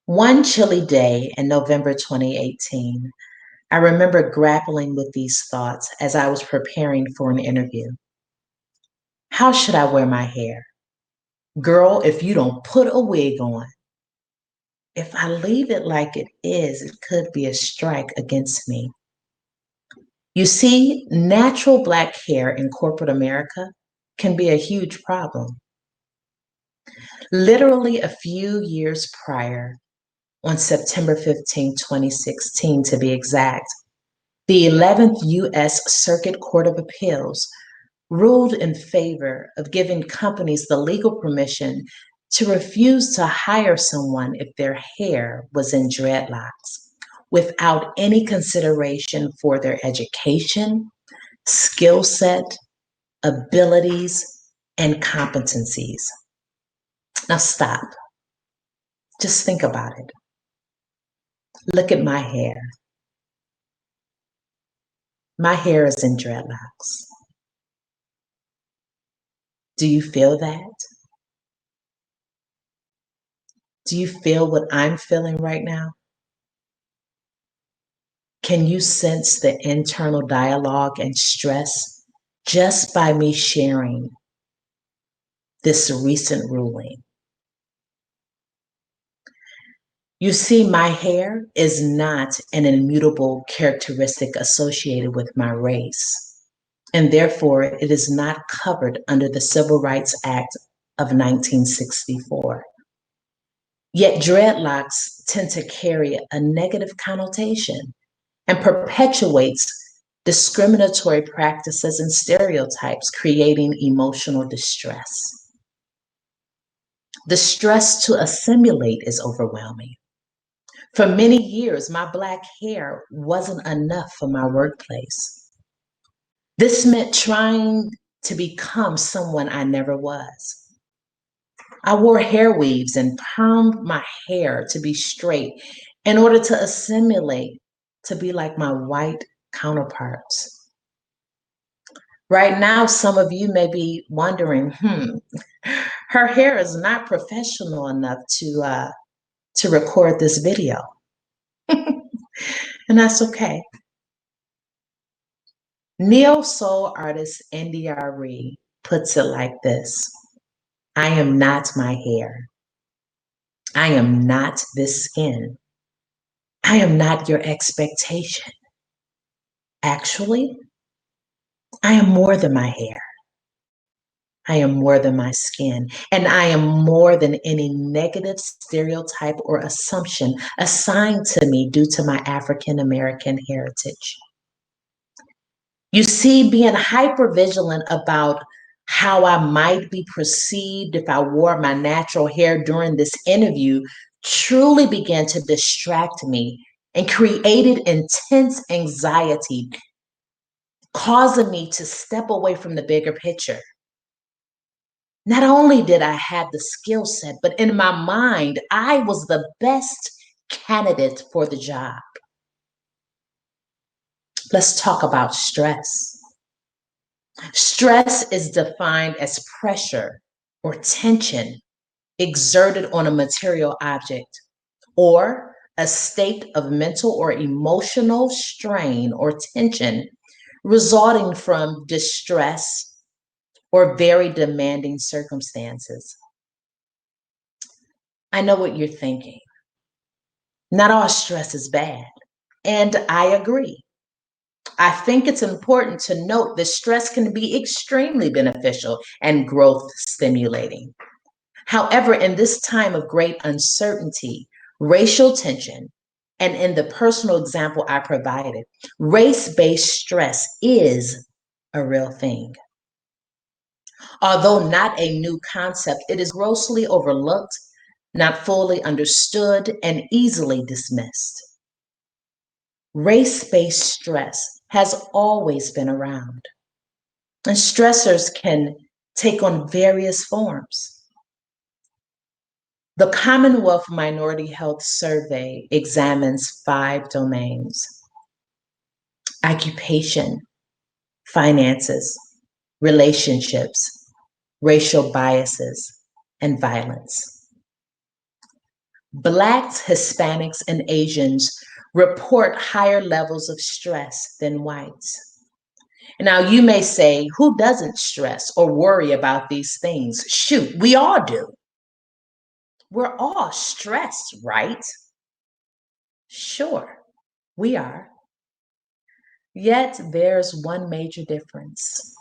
One chilly day in November 2018, I remember grappling with these thoughts as I was preparing for an interview. How should I wear my hair? Girl, if you don't put a wig on. If I leave it like it is, it could be a strike against me. You see, natural Black hair in corporate America can be a huge problem. Literally a few years prior, on September 15, 2016 to be exact, the 11th U.S. Circuit Court of Appeals ruled in favor of giving companies the legal permission to refuse to hire someone if their hair was in dreadlocks without any consideration for their education, skill set, abilities, and competencies. Now stop. Just think about it. Look at my hair. My hair is in dreadlocks. Do you feel that? Do you feel what I'm feeling right now? Can you sense the internal dialogue and stress just by me sharing this recent ruling? You see, my hair is not an immutable characteristic associated with my race, and therefore it is not covered under the Civil Rights Act of 1964. Yet dreadlocks tend to carry a negative connotation and perpetuates discriminatory practices and stereotypes, creating emotional distress. The stress to assimilate is overwhelming. For many years, my Black hair wasn't enough for my workplace. This meant trying to become someone I never was. I wore hair weaves and permed my hair to be straight in order to assimilate, to be like my white counterparts. Right now, some of you may be wondering, her hair is not professional enough to record this video. And that's okay. Neo soul artist NDRE puts it like this: I am not my hair. I am not this skin. I am not your expectation. Actually, I am more than my hair. I am more than my skin. And I am more than any negative stereotype or assumption assigned to me due to my African American heritage. You see, being hyper vigilant about how I might be perceived if I wore my natural hair during this interview truly began to distract me and created intense anxiety, causing me to step away from the bigger picture. Not only did I have the skill set, but in my mind, I was the best candidate for the job. Let's talk about stress. Stress is defined as pressure or tension exerted on a material object, or a state of mental or emotional strain or tension resulting from distress or very demanding circumstances. I know what you're thinking. Not all stress is bad, and I agree. I think it's important to note that stress can be extremely beneficial and growth stimulating. However, in this time of great uncertainty, racial tension, and in the personal example I provided, race-based stress is a real thing. Although not a new concept, it is grossly overlooked, not fully understood, and easily dismissed. Race-based stress has always been around, and stressors can take on various forms. The Commonwealth Minority Health Survey examines 5 domains: occupation, finances, relationships, racial biases, and violence. Blacks, Hispanics, and Asians report higher levels of stress than whites. Now, you may say, who doesn't stress or worry about these things? Shoot, we all do. We're all stressed, right? Sure, we are. Yet there's one major difference.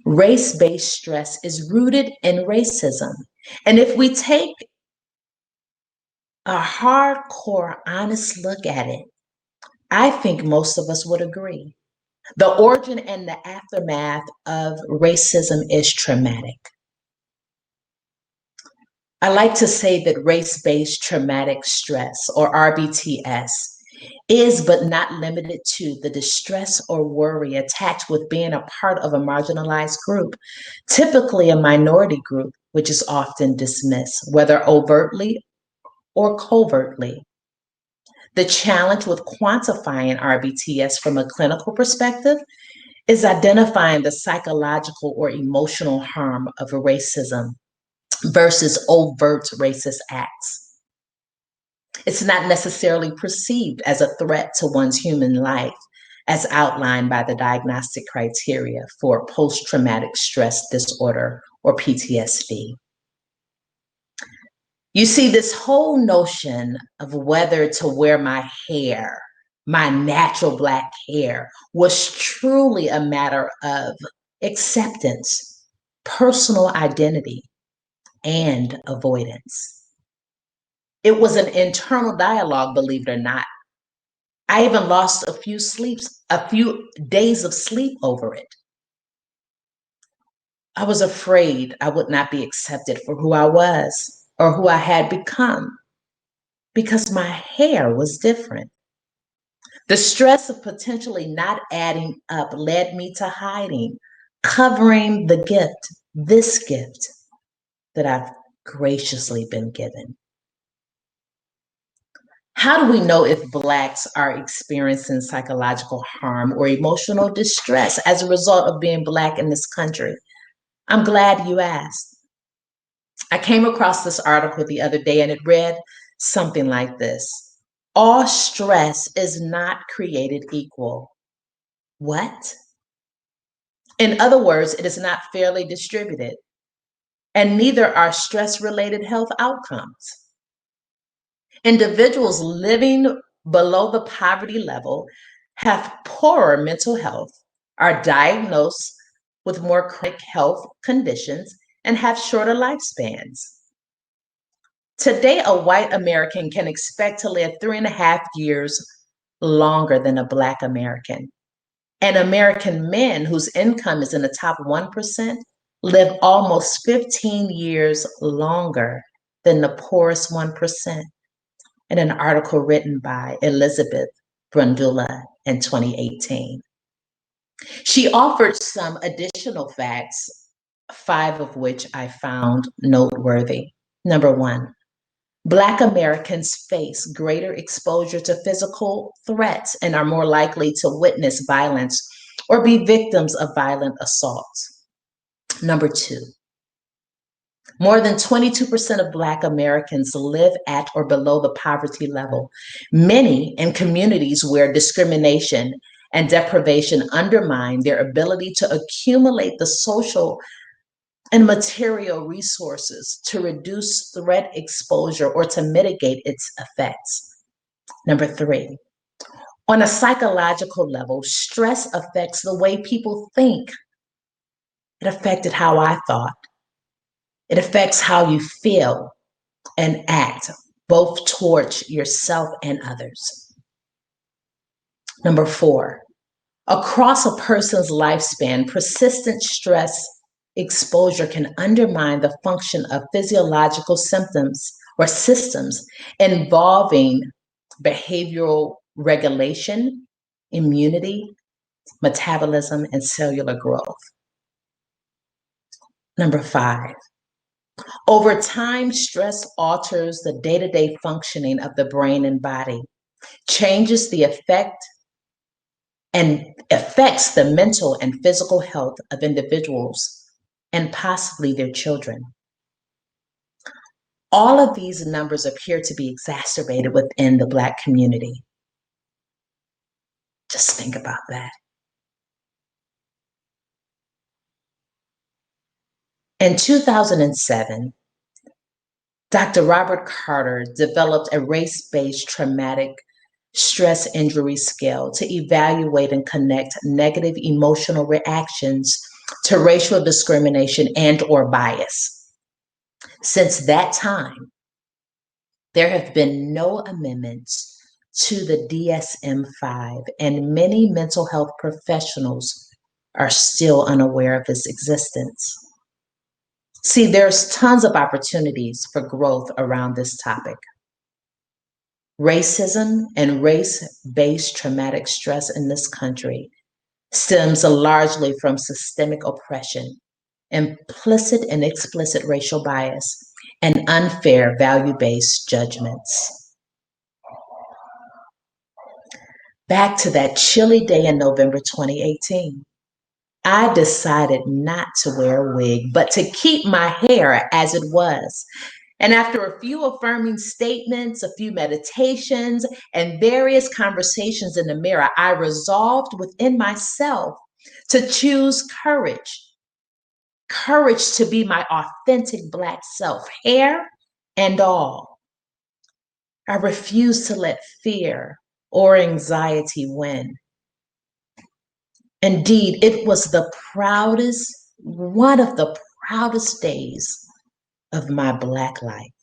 Race-based stress is rooted in racism. And if we take a hardcore, honest look at it, I think most of us would agree. The origin and the aftermath of racism is traumatic. I like to say that race-based traumatic stress, or RBTS, is but not limited to the distress or worry attached with being a part of a marginalized group, typically a minority group, which is often dismissed, whether overtly or covertly. The challenge with quantifying RBTS from a clinical perspective is identifying the psychological or emotional harm of racism versus overt racist acts. It's not necessarily perceived as a threat to one's human life, as outlined by the diagnostic criteria for post-traumatic stress disorder, or PTSD. You see, this whole notion of whether to wear my hair, my natural Black hair, was truly a matter of acceptance, personal identity, and avoidance. It was an internal dialogue, believe it or not. I even lost a few days of sleep over it. I was afraid I would not be accepted for who I was or who I had become because my hair was different. The stress of potentially not adding up led me to hiding, covering the gift, this gift that I've graciously been given. How do we know if Blacks are experiencing psychological harm or emotional distress as a result of being Black in this country? I'm glad you asked. I came across this article the other day and it read something like this. All stress is not created equal. What? In other words, it is not fairly distributed, and neither are stress-related health outcomes. Individuals living below the poverty level have poorer mental health, are diagnosed with more chronic health conditions, and have shorter lifespans. Today, a white American can expect to live 3.5 years longer than a Black American. And American men whose income is in the top 1% live almost 15 years longer than the poorest 1%, in an article written by Elizabeth Brundula in 2018. She offered some additional facts, 5 of which I found noteworthy. Number 1, Black Americans face greater exposure to physical threats and are more likely to witness violence or be victims of violent assaults. Number 2, more than 22% of Black Americans live at or below the poverty level, many in communities where discrimination and deprivation undermine their ability to accumulate the social and material resources to reduce threat exposure or to mitigate its effects. Number 3, on a psychological level, stress affects the way people think. It affected how I thought. It affects how you feel and act, both towards yourself and others. Number 4, across a person's lifespan, persistent stress exposure can undermine the function of physiological symptoms or systems involving behavioral regulation, immunity, metabolism, and cellular growth. Number 5, over time, stress alters the day-to-day functioning of the brain and body, changes the effect and affects the mental and physical health of individuals and possibly their children. All of these numbers appear to be exacerbated within the Black community. Just think about that. In 2007, Dr. Robert Carter developed a race-based traumatic stress injury scale to evaluate and connect negative emotional reactions to racial discrimination and or bias. Since that time, there have been no amendments to the DSM-5, and many mental health professionals are still unaware of its existence. See, there's tons of opportunities for growth around this topic. Racism and race-based traumatic stress in this country stems largely from systemic oppression, implicit and explicit racial bias, and unfair value-based judgments. Back to that chilly day in November 2018. I decided not to wear a wig, but to keep my hair as it was. And after a few affirming statements, a few meditations, and various conversations in the mirror, I resolved within myself to choose courage. Courage to be my authentic Black self, hair and all. I refused to let fear or anxiety win. Indeed, it was one of the proudest days of my Black life.